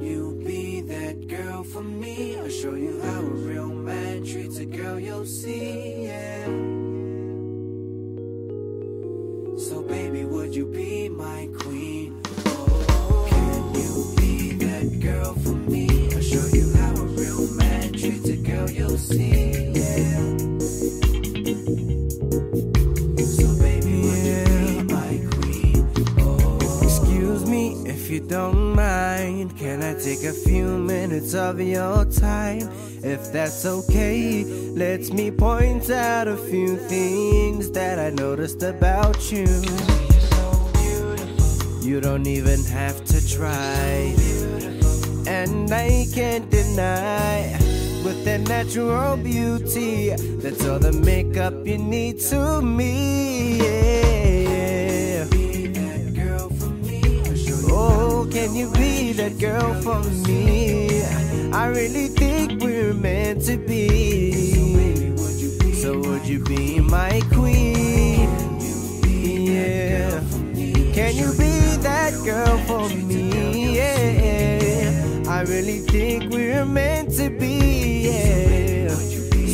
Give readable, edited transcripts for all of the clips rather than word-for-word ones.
you be that girl for me? I'll show you how a real man treats a girl, you'll see, yeah. So baby, would you be my queen? Oh, can you be that girl for me? I'll show you how a real man treats a girl, you'll see, yeah. So baby, would you be my queen? Oh, excuse me if you don't mind, can I take a few minutes of your time? If that's okay, let me point out a few things that I noticed about you. You don't even have to try, and I can't deny, with that natural beauty, that's all the makeup you need to me, yeah. Oh, can you be that girl for me? I really think we're meant to be. So would you be my queen? Yeah. Can you be that girl for me? Yeah. I really think we're meant to be. Yeah.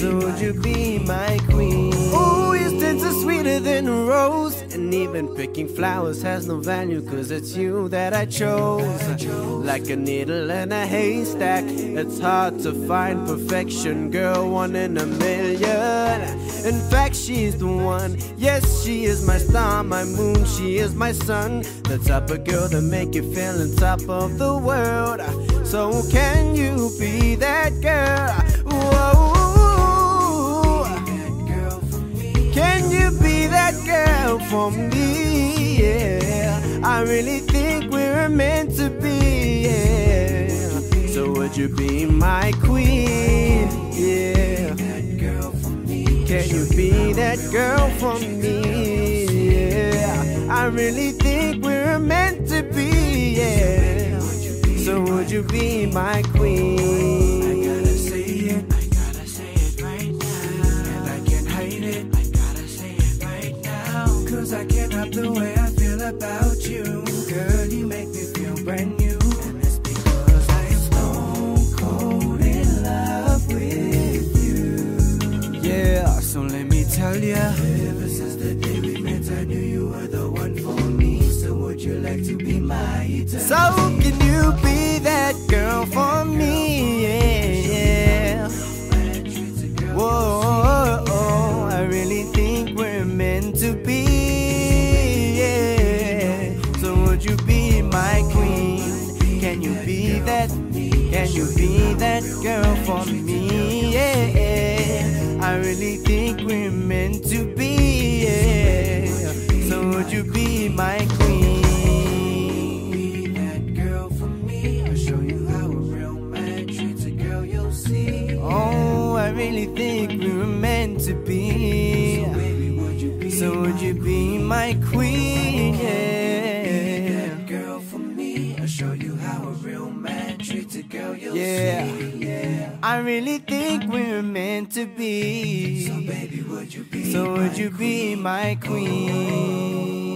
So would you be my queen? Oh, your scents are sweeter than a rose, and even picking flowers has no value, cause it's you that I chose. Like a needle in a haystack, it's hard to find perfection, girl, 1 in a million. In fact, she's the one. Yes, she is my star, my moon, she is my sun. The type of girl that make you feel on top of the world. So can you be that girl? Whoa. Can you be that girl for me? Yeah. I really think we're meant to be. Yeah. So would you be my queen? Yeah. Can you be that girl for me? Yeah. I really think we're meant to be. Yeah. So would you be my queen? I gotta say it right now, and I can't hide it. Cause I can't help the way I feel about you. Girl, you make me feel brand new, and it's because I'm stone cold in love with you. Yeah, so let me tell ya, ever since the day we met, I knew you were the one for me. So would you like to be my eternity? So can you be that girl for me? Yeah. Whoa, I really think we're meant to be. Would you be my queen? Can you be that? Can you be that girl for me? Yeah. I really think we're meant to be. Yeah. So would you be my queen? Be that girl for me. I'll show you how a real man treats a girl, you'll see. Oh, I really think we're meant to be. So baby, would you be? So would you be my queen? Yeah. Show you how a real man treats a girl, you'll see. Yeah, I really think we're meant to be. So baby, would you be? So would you be my queen?